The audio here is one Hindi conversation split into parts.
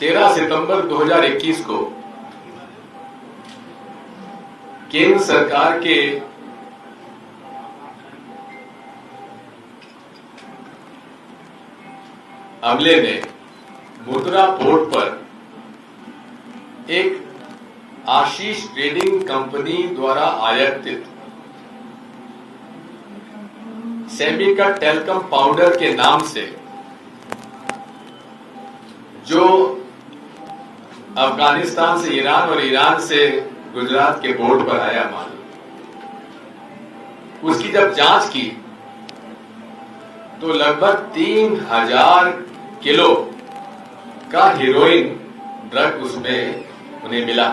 13 सितंबर 2021 को केंद्र सरकार के अमले ने मुद्रा पोर्ट पर एक आशीष ट्रेडिंग कंपनी द्वारा आयातित सेमिका टेलकम पाउडर के नाम से, जो अफगानिस्तान से ईरान और ईरान से गुजरात के पोर्ट पर आया माल, उसकी जब जांच की तो लगभग 3000 किलो का हीरोइन ड्रग उसमें उन्हें मिला,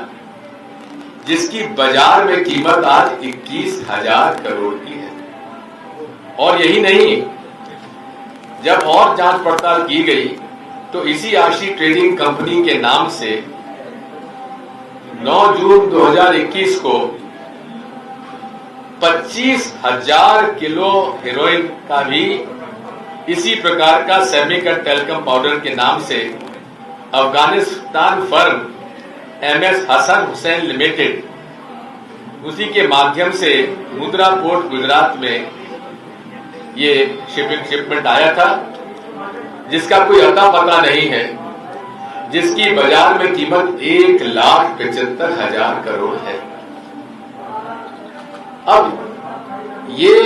जिसकी बाजार में कीमत आज 21,000 करोड़ की है। और यही नहीं, जब और जांच पड़ताल की गई तो इसी आशी ट्रेडिंग कंपनी के नाम से 9 जून 2021 को 25,000 किलो हीरोइन का भी इसी प्रकार का सेमिका टेलकम पाउडर के नाम से Afghanistan firm MS Hasan Hussain limited, उसी के माध्यम से मुद्रा पोर्ट गुजरात में ये शिपमेंट आया था, जिसका कोई अता पता नहीं है, जिसकी बाजार में कीमत 1,75,000 करोड़ है। अब ये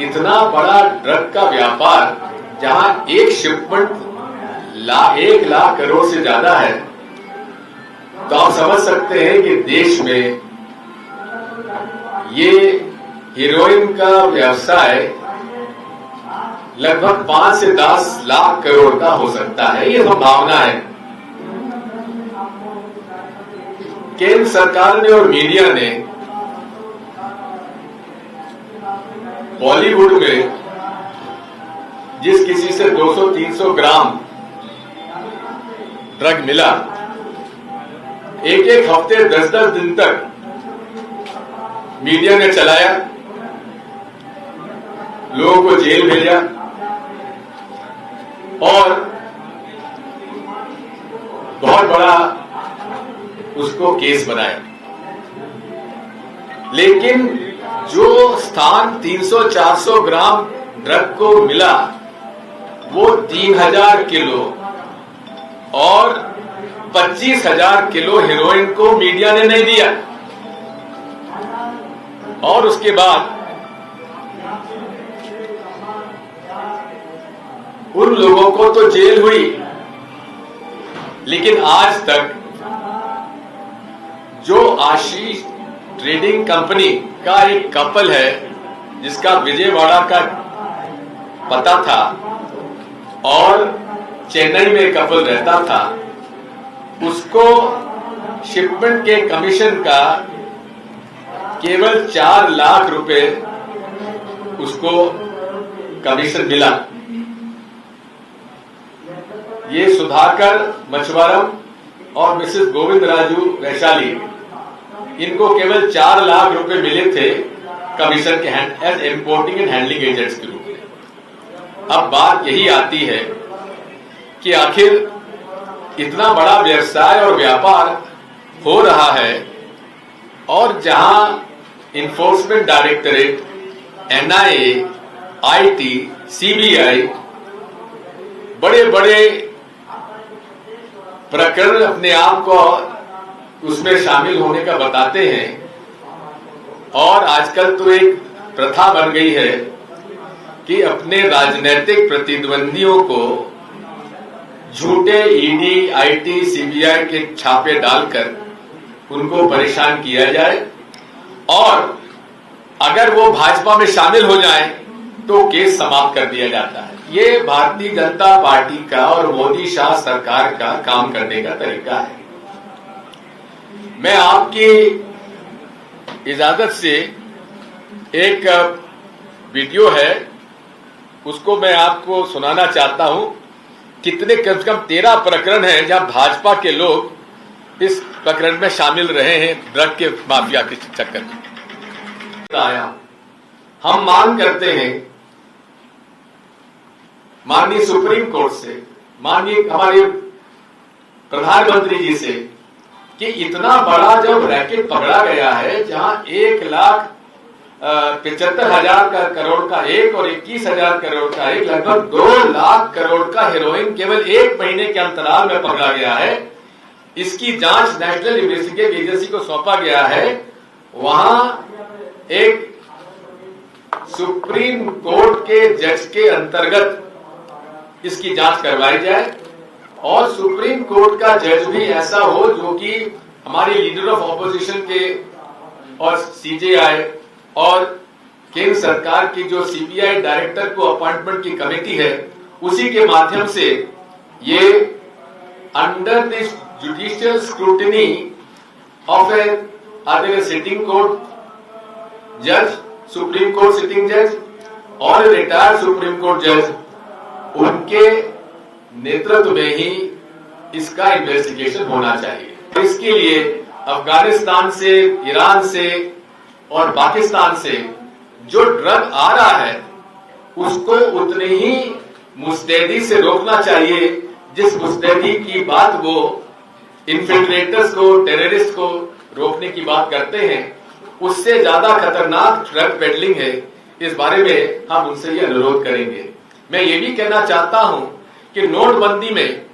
इतना बड़ा ड्रग का व्यापार, जहां एक शिपमेंट 1 लाख करोड़ से ज्यादा है, तो आप समझ सकते हैं कि देश में ये हीरोइन का व्यवसाय लगभग 5 से 10 लाख करोड़ का हो सकता है। ये संभावना है। केंद्र सरकार ने और मीडिया ने बॉलीवुड में जिस किसी से 200-300 ग्राम ड्रग मिला, एक हफ्ते 10-10 दिन तक मीडिया ने चलाया, लोगों को जेल भेजा और बहुत बड़ा उसको केस बनाया। लेकिन जो स्थान 300-400 ग्राम ड्रग को मिला, वो 3000 किलो और 25,000 किलो हीरोइन को मीडिया ने नहीं दिया। और उसके बाद उन लोगों को तो जेल हुई, लेकिन आज तक जो आशीष ट्रेडिंग कंपनी का एक कपल है, जिसका विजयवाड़ा का पता था और चेन्नई में कपल रहता था, उसको शिपमेंट के कमीशन का केवल 4 लाख रुपए उसको कमीशन मिला। ये सुधाकर मछवारम और मिसेस गोविंद राजू वैशाली, इनको केवल 4 लाख रुपए मिले थे कमीशन के as importing and handling agents के रूप में। अब बात यही आती है कि आखिर इतना बड़ा व्यवसाय और व्यापार हो रहा है, और जहां enforcement directorate, NIA, IT, CBI बड़े बड़े प्रकरण अपने आप को उसमें शामिल होने का बताते हैं, और आजकल तो एक प्रथा बन गई है कि अपने राजनीतिक प्रतिद्वंदियों को झूठे ED, IT, CBI के छापे डालकर उनको परेशान किया जाए, और अगर वो भाजपा में शामिल हो जाएं तो केस समाप्त कर दिया जाता है। ये भारतीय जनता पार्टी का और मोदी शाह सरकार का काम करने का तरीका है। मैं आपकी इजाजत से एक वीडियो है, उसको मैं आपको सुनाना चाहता हूं। कितने कम से कम 13 प्रकरण हैं जहां भाजपा के लोग इस प्रकरण में शामिल रहे हैं, ड्रग के माफिया के चक्कर में। हम मांग करते हैं माननीय सुप्रीम कोर्ट से, माननीय हमारे प्रधानमंत्री जी से कि इतना बड़ा जब रैकेट पकड़ा गया है, जहां 1,75,000 करोड़ का एक और 21,000 करोड़ का एक, लगभग 2 लाख करोड़ का हेरोइन केवल 1 महीने के अंतराल में पकड़ा गया है। इसकी जांच नेशनल इन्वेस्टिगेटिव एजेंसी को सौंपा गया है। वहां एक सुप्रीम कोर्ट के जज के अंतर्गत इसकी जांच करवाई जाए और सुप्रीम कोर्ट का जज भी ऐसा हो जो कि हमारे लीडर ऑफ ऑपोजिशन के और सीजेआई और केंद्र सरकार की जो सीबीआई डायरेक्टर को अपॉइंटमेंट की कमेटी है, उसी के माध्यम से ये under this judicial scrutiny of A sitting court जज, सुप्रीम कोर्ट सिटिंग जज और रिटायर्ड सुप्रीम कोर्ट जज, उनके नेतृत्व में ही इसका इन्वेस्टिगेशन होना चाहिए। इसके लिए अफगानिस्तान से, ईरान से और पाकिस्तान से जो ड्रग आ रहा है उसको उतने ही मुस्तैदी से रोकना चाहिए जिस मुस्तैदी की बात वो इन्फिल्ट्रेटर्स को, टेररिस्ट को रोकने की बात करते हैं। उससे ज्यादा खतरनाक ड्रग पेडलिंग है। इस बारे में हम उनसे ये अनुरोध करेंगे। मैं ये भी कहना चाहता हूं कि नोटबंदी में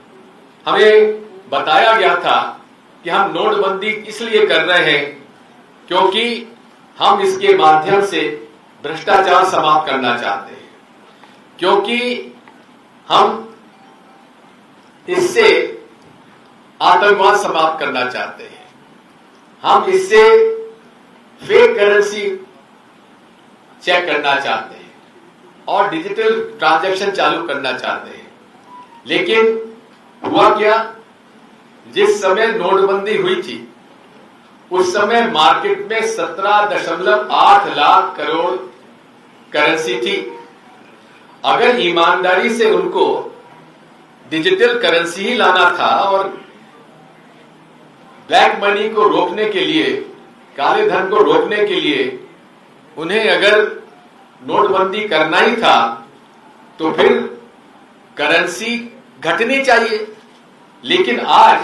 हमें बताया गया था कि हम नोटबंदी इसलिए कर रहे हैं क्योंकि हम इसके माध्यम से भ्रष्टाचार समाप्त करना चाहते हैं, क्योंकि हम इससे आतंकवाद समाप्त करना चाहते हैं, हम इससे फेक करेंसी चेक करना चाहते हैं और डिजिटल ट्रांजैक्शन चालू करना चाहते हैं। लेकिन हुआ क्या, जिस समय नोटबंदी हुई थी उस समय मार्केट में 17.8 लाख करोड़ करेंसी थी। अगर ईमानदारी से उनको डिजिटल करेंसी ही लाना था और ब्लैक मनी को रोकने के लिए, काले धन को रोकने के लिए उन्हें अगर नोटबंदी करना ही था तो फिर करेंसी घटनी चाहिए। लेकिन आज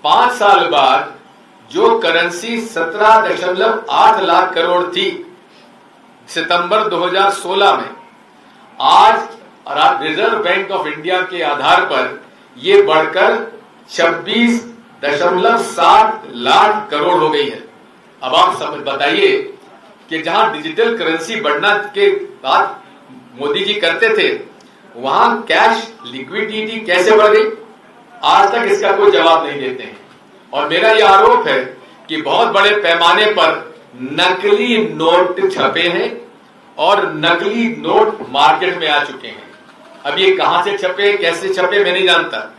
5 साल बाद जो करेंसी 17.8 लाख करोड़ थी सितंबर 2016 में, आज रिजर्व बैंक ऑफ इंडिया के आधार पर ये बढ़कर 26.7 लाख करोड़ हो गई है। अब आप समझ बताइए कि जहां डिजिटल करेंसी बढ़ना के बात मोदी जी करते थे, वहां कैश लिक्विडिटी कैसे बढ़ गई, आज तक इसका कोई जवाब नहीं देते हैं। और मेरा यह आरोप है कि बहुत बड़े पैमाने पर नकली नोट छपे हैं और नकली नोट मार्केट में आ चुके हैं। अब ये कहां से छपे, कैसे छपे, मैं नहीं जानता।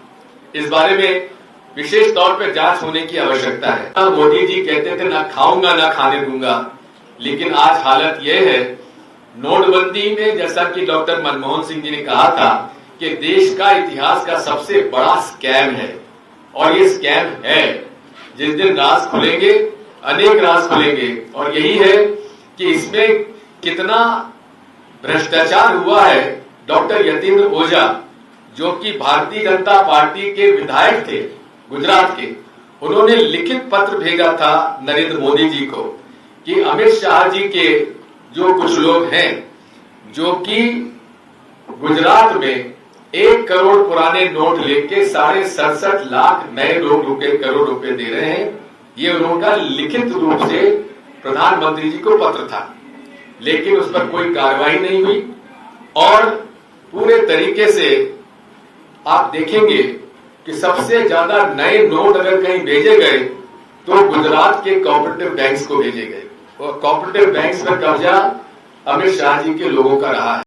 इस बारे में विशेष तौर पर जांच होने की आवश्यकता है। मोदी जी कहते थे ना खाऊंगा ना खाने दूंगा, लेकिन आज हालत यह है, नोटबंदी में जैसा कि डॉक्टर मनमोहन सिंह जी ने कहा था कि देश का इतिहास का सबसे बड़ा स्कैम है, और ये स्कैम है। जिस दिन राज खुलेंगे, अनेक राज खुलेंगे, और यही है कि इसमें कितना भ्रष्टाचार हुआ है। डॉक्टर यतीन्द्र ओझा, जो कि भारतीय जनता पार्टी के विधायक थे गुजरात के, उन्होंने लिखित पत्र भेजा था नरेंद्र मोदी जी को कि अमित शाह जी के जो कुछ लोग हैं जो कि गुजरात में 1 करोड़ पुराने नोट लेके 67.5 लाख नए करोड़ रुपए दे रहे हैं, ये उनका लिखित रूप से प्रधानमंत्री जी को पत्र था। लेकिन उस पर कोई कार्रवाई नहीं हुई और पूरे तरीके से आप देखेंगे कि सबसे ज्यादा नए नोट अगर कहीं भेजे गए तो गुजरात के कोऑपरेटिव बैंक्स को भेजे गए, और कोऑपरेटिव बैंक्स पर कब्जा अमित शाह जी के लोगों का रहा है।